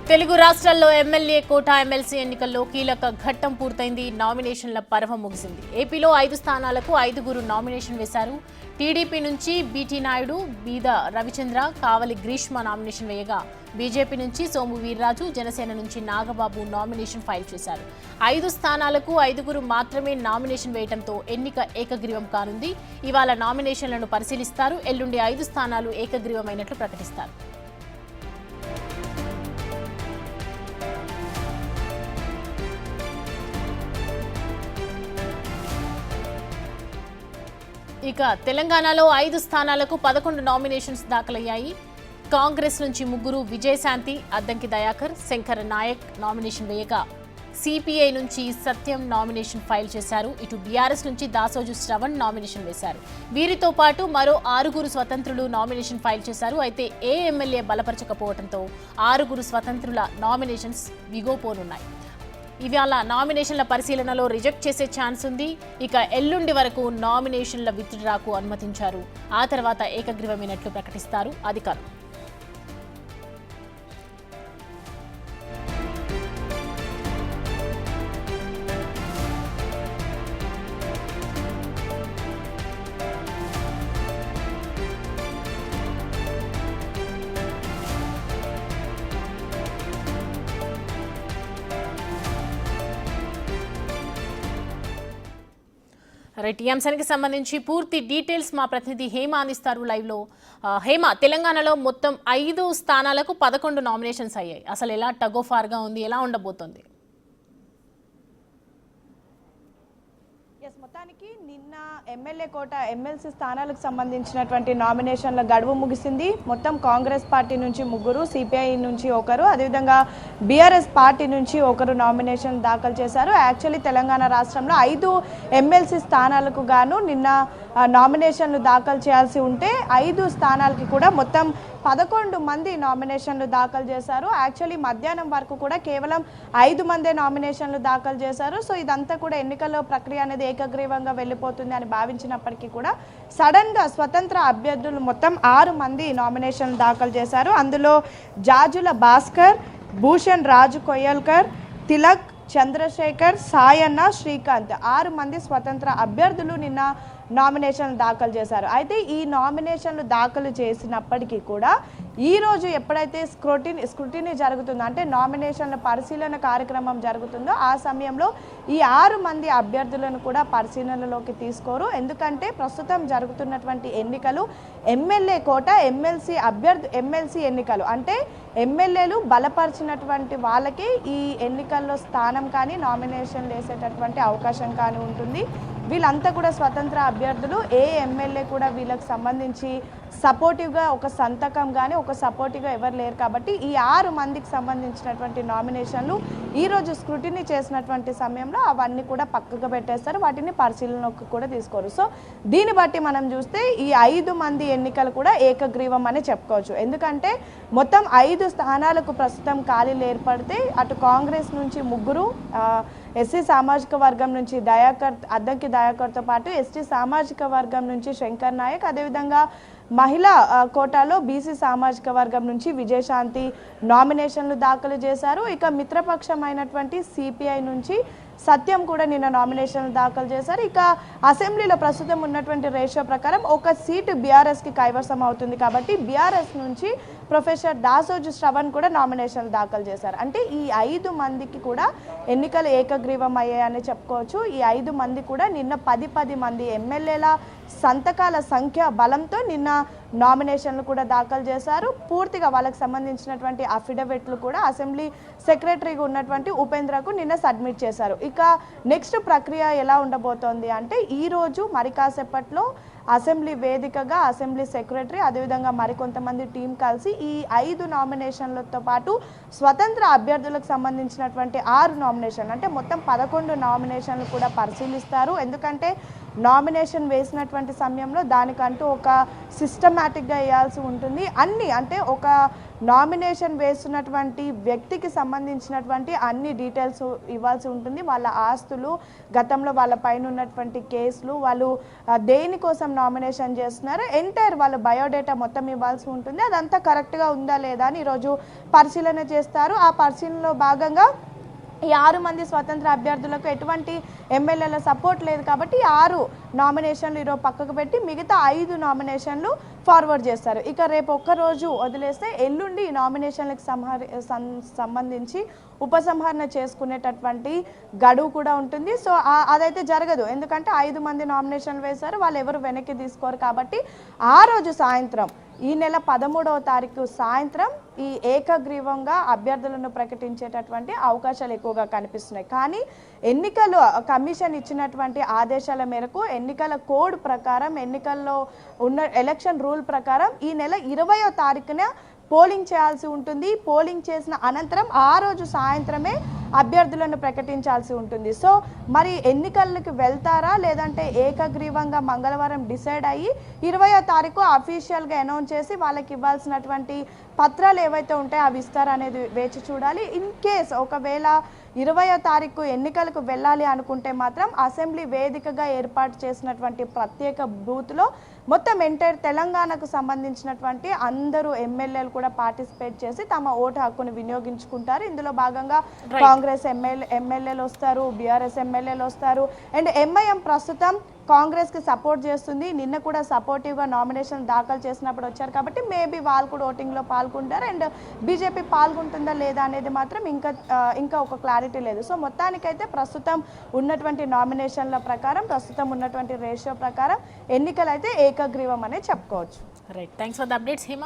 తెలుగు రాష్ట్రాల్లో ఎమ్మెల్యే కోట ఎమ్మెల్సీ ఎన్నికల్లో కీలక ఘట్టం పూర్తయింది. నామినేషన్ల పర్వం ముగిసింది. ఏపీలో 5 స్థానాలకు 5గురు నామినేషన్ వేశారు. టీడీపీ నుంచి బీటీ నాయుడు, బీద రవిచంద్ర, కావలి గ్రీష్మ నామినేషన్ వేయగా బీజేపీ నుంచి సోము వీర్రాజు, జనసేన నుంచి నాగబాబు నామినేషన్ ఫైల్ చేశారు. 5 స్థానాలకు 5గురు మాత్రమే నామినేషన్ వేయడంతో ఎన్నిక ఏకగ్రీవం కానుంది. ఇవాళ నామినేషన్లను పరిశీలిస్తారు. ఎల్లుండి 5 స్థానాలు ఏకగ్రీవమైనట్లు ప్రకటిస్తారు. ఇక తెలంగాణలో 5 స్థానాలకు 11 నామినేషన్స్ దాఖలయ్యాయి. కాంగ్రెస్ నుంచి 3 విజయశాంతి, అద్దంకి దయాకర్, శంకర్ నాయక్ నామినేషన్ వేయగా సిపిఐ నుంచి సత్యం నామినేషన్ ఫైల్ చేశారు. ఇటు బీఆర్ఎస్ నుంచి దాసోజు శ్రవణ్ నామినేషన్ వేశారు. వీరితో పాటు మరో 6గురు స్వతంత్రులు నామినేషన్ ఫైల్ చేశారు. అయితే ఏ ఎమ్మెల్యే బలపరచకపోవడంతో 6గురు స్వతంత్రుల నామినేషన్స్ విగోపోనున్నాయి. ఇవాళ నామినేషన్ల పరిశీలనలో రిజెక్ట్ చేసే ఛాన్స్ ఉంది. ఇక ఎల్లుండి వరకు నామినేషన్ల విత్డ్రాకు అనుమతించారు. ఆ తర్వాత ఏకగ్రీవమైనట్లు ప్రకటిస్తారు అధికారులు. రైట్, ఈ అంశానికి సంబంధించి పూర్తి డీటెయిల్స్ మా ప్రతినిధి హేమ అందిస్తారు లైవ్ లో. హేమ, తెలంగాణలో మొత్తం 5 స్థానాలకు 11 నామినేషన్స్ అయ్యాయి. అసలు ఎలా టగ్ ఆఫ్ వార్ గా ఉంది, ఎలా ఉండబోతోంది? మొత్తానికి నిన్న ఎమ్మెల్యే కోట ఎమ్మెల్సీ స్థానాలకు సంబంధించినటువంటి నామినేషన్ల గడువు ముగిసింది. మొత్తం కాంగ్రెస్ పార్టీ నుంచి 3, సిపిఐ నుంచి 1, అదేవిధంగా బీఆర్ఎస్ పార్టీ నుంచి 1 నామినేషన్ దాఖలు చేశారు. యాక్చువల్లీ తెలంగాణ రాష్ట్రంలో 5 ఎమ్మెల్సీ స్థానాలకు గాను నిన్న నామినేషన్లు దాఖలు చేయాల్సి ఉంటే 5 స్థానాలకి కూడా మొత్తం 11 మంది నామినేషన్లు దాఖలు చేశారు. యాక్చువల్లీ మధ్యాహ్నం వరకు కూడా కేవలం 5 మందే నామినేషన్లు దాఖలు చేశారు. సో ఇదంతా కూడా ఎన్నికల్లో ప్రక్రియ అనేది ఏకగ్రీవంగా వెళ్ళిపోతుంది అని భావించినప్పటికీ కూడా సడన్గా స్వతంత్ర అభ్యర్థులు మొత్తం 6 మంది నామినేషన్లు దాఖలు చేశారు. అందులో జాజుల భాస్కర్, భూషణ్ రాజు కొయ్యల్కర్, తిలక్, చంద్రశేఖర్, సాయన్న, శ్రీకాంత్ 6 మంది స్వతంత్ర అభ్యర్థులు నిన్న నామినేషన్లు దాఖలు చేశారు. అయితే ఈ నామినేషన్లు దాఖలు చేసినప్పటికీ కూడా ఈరోజు ఎప్పుడైతే స్క్రూటినీ జరుగుతుందో, అంటే నామినేషన్ల పరిశీలన కార్యక్రమం జరుగుతుందో ఆ సమయంలో ఈ 6 మంది అభ్యర్థులను కూడా పరిశీలనలోకి తీసుకోరు. ఎందుకంటే ప్రస్తుతం జరుగుతున్నటువంటి ఎన్నికలు ఎమ్మెల్యే కోట ఎమ్మెల్సీ ఎన్నికలు, అంటే ఎమ్మెల్యేలు బలపరిచినటువంటి వాళ్ళకి ఈ ఎన్నికల్లో స్థానం కానీ నామినేషన్ వేసేటటువంటి అవకాశం కానీ ఉంటుంది. వీళ్ళంతా కూడా స్వతంత్ర అభ్యర్థులు. ఏ ఎమ్మెల్యే కూడా వీళ్ళకి సంబంధించి సపోర్టివ్గా ఒక సంతకం కానీ ఒక సపోర్టివ్గా ఎవరు లేరు. కాబట్టి ఈ 6 మందికి సంబంధించినటువంటి నామినేషన్లు ఈరోజు స్క్రూటినీ చేసినటువంటి సమయంలో అవన్నీ కూడా పక్కకు పెట్టేస్తారు, వాటిని పరిశీలనకు కూడా తీసుకోరు. సో దీన్ని బట్టి మనం చూస్తే ఈ 5 మంది ఎన్నికలు కూడా ఏకగ్రీవం అని చెప్పుకోవచ్చు. ఎందుకంటే మొత్తం 5 స్థానాలకు ప్రస్తుతం ఖాళీలు ఏర్పడితే అటు కాంగ్రెస్ నుంచి 3, ఎస్సీ సామాజిక వర్గం నుంచి అద్దంకి దయాకర్తో పాటు ఎస్టీ సామాజిక వర్గం నుంచి శంకర్ నాయక్, అదేవిధంగా మహిళా కోటాలో బీసీ సామాజిక వర్గం నుంచి విజయశాంతి నామినేషన్లు దాఖలు చేశారు. ఇక మిత్రపక్షమైనటువంటి సిపిఐ నుంచి సత్యం కూడా నిన్న నామినేషన్లు దాఖలు చేశారు. ఇక అసెంబ్లీలో ప్రస్తుతం ఉన్నటువంటి రేషియో ప్రకారం 1 సీటు బీఆర్ఎస్కి కైవసం అవుతుంది. కాబట్టి బీఆర్ఎస్ నుంచి ప్రొఫెసర్ దాసోజు శ్రవణ్ కూడా నామినేషన్లు దాఖలు చేశారు. అంటే ఈ 5 మందికి కూడా ఎన్నికలు ఏకగ్రీవం అయ్యాయని చెప్పుకోవచ్చు. ఈ 5 మంది కూడా నిన్న 10 మంది ఎమ్మెల్యేల సంతకాల సంఖ్య బలంతో నిన్న నామినేషన్లు కూడా దాఖలు చేశారు. పూర్తిగా వాళ్ళకి సంబంధించినటువంటి అఫిడవిట్లు కూడా అసెంబ్లీ సెక్రటరీగా ఉన్నటువంటి ఉపేంద్రకు నిన్న సబ్మిట్ చేశారు. ఇక నెక్స్ట్ ప్రక్రియ ఎలా ఉండబోతోంది అంటే ఈరోజు మరి కాసేపట్లో అసెంబ్లీ వేదికగా అసెంబ్లీ సెక్రటరీ అదేవిధంగా మరికొంతమంది టీం కలిసి ఈ 5 నామినేషన్లతో పాటు స్వతంత్ర అభ్యర్థులకు సంబంధించినటువంటి 6 నామినేషన్లు, అంటే మొత్తం 11 నామినేషన్లు కూడా పరిశీలిస్తారు. ఎందుకంటే నామినేషన్ వేసినటువంటి సమయంలో దానికంటూ ఒక సిస్టమేటిక్గా వేయాల్సి ఉంటుంది. అన్నీ అంటే ఒక నామినేషన్ వేస్తున్నటువంటి వ్యక్తికి సంబంధించినటువంటి అన్ని డీటెయిల్స్ ఇవ్వాల్సి ఉంటుంది. వాళ్ళ ఆస్తులు, గతంలో వాళ్ళ పైన ఉన్నటువంటి కేసులు, వాళ్ళు దేనికోసం నామినేషన్ చేస్తున్నారు, ఎంటైర్ వాళ్ళ బయోడేటా మొత్తం ఇవ్వాల్సి ఉంటుంది. అదంతా కరెక్ట్గా ఉందా లేదా అని ఈరోజు పరిశీలన చేస్తారు. ఆ పరిశీలనలో భాగంగా ఈ 6 మంది స్వతంత్ర అభ్యర్థులకు ఎటువంటి ఎమ్మెల్యేల సపోర్ట్ లేదు కాబట్టి 6 నామినేషన్లు ఈరోజు పక్కకు పెట్టి మిగతా 5 నామినేషన్లు ఫార్వర్డ్ చేస్తారు. ఇక రేపు ఒక్కరోజు వదిలేస్తే ఎల్లుండి ఈ నామినేషన్లకు సంబంధించి ఉపసంహరణ చేసుకునేటటువంటి గడువు కూడా ఉంటుంది. సో అదైతే జరగదు, ఎందుకంటే 5 మంది నామినేషన్లు వేశారు, వాళ్ళు ఎవరు వెనక్కి తీసుకోరు. కాబట్టి ఆ రోజు సాయంత్రం ఈ నెల 13వ తారీఖు సాయంత్రం ఈ ఏకగ్రీవంగా అభ్యర్థులను ప్రకటించేటటువంటి అవకాశాలు ఎక్కువగా కనిపిస్తున్నాయి. కానీ ఎన్నికలు కమిషన్ ఇచ్చినటువంటి ఆదేశాల మేరకు ఎన్నికల కోడ్ ప్రకారం, ఎన్నికల్లో ఉన్న ఎలక్షన్ రూల్ ప్రకారం ఈ నెల 20వ తారీఖున పోలింగ్ చేయాల్సి ఉంటుంది. పోలింగ్ చేసిన అనంతరం ఆ రోజు సాయంత్రమే అభ్యర్థులను ప్రకటించాల్సి ఉంటుంది. సో మరి ఎన్నికలకు వెళ్తారా లేదంటే ఏకగ్రీవంగా మంగళవారం డిసైడ్ అయ్యి 20వ తారీఖు అఫీషియల్గా అనౌన్స్ చేసి వాళ్ళకి ఇవ్వాల్సినటువంటి పత్రాలు ఏవైతే ఉంటాయో అవి ఇస్తారనేది వేచి చూడాలి. ఇన్ కేస్ ఒకవేళ 20వ తారీఖు ఎన్నికలకు వెళ్ళాలి అనుకుంటే మాత్రం అసెంబ్లీ వేదికగా ఏర్పాటు చేసినటువంటి ప్రత్యేక బూత్లో మొత్తం ఎంటైర్ తెలంగాణకు సంబంధించినటువంటి అందరూ ఎమ్మెల్యేలు కూడా పార్టిసిపేట్ చేసి తమ ఓటు హక్కును వినియోగించుకుంటారు. ఇందులో భాగంగా కాంగ్రెస్ ఎమ్మెల్యేలు వస్తారు, బీఆర్ఎస్ ఎమ్మెల్యేలు వస్తారు, అండ్ ఎంఐఎం ప్రస్తుతం కాంగ్రెస్కి సపోర్ట్ చేస్తుంది. నిన్న కూడా సపోర్టివ్గా నామినేషన్ దాఖలు చేసినప్పుడు వచ్చారు కాబట్టి మేబీ వాళ్ళు కూడా ఓటింగ్లో పాల్గొంటారు. అండ్ బీజేపీ పాల్గొంటుందా లేదా అనేది మాత్రం ఇంకా ఒక క్లారిటీ లేదు. సో మొత్తానికైతే ప్రస్తుతం ఉన్నటువంటి నామినేషన్ల ప్రకారం, ప్రస్తుతం ఉన్నటువంటి రేషియో ప్రకారం ఎన్నికలు అయితే ఏకగ్రీవం అనే చెప్పుకోవచ్చు. Right, thanks for the updates Hema.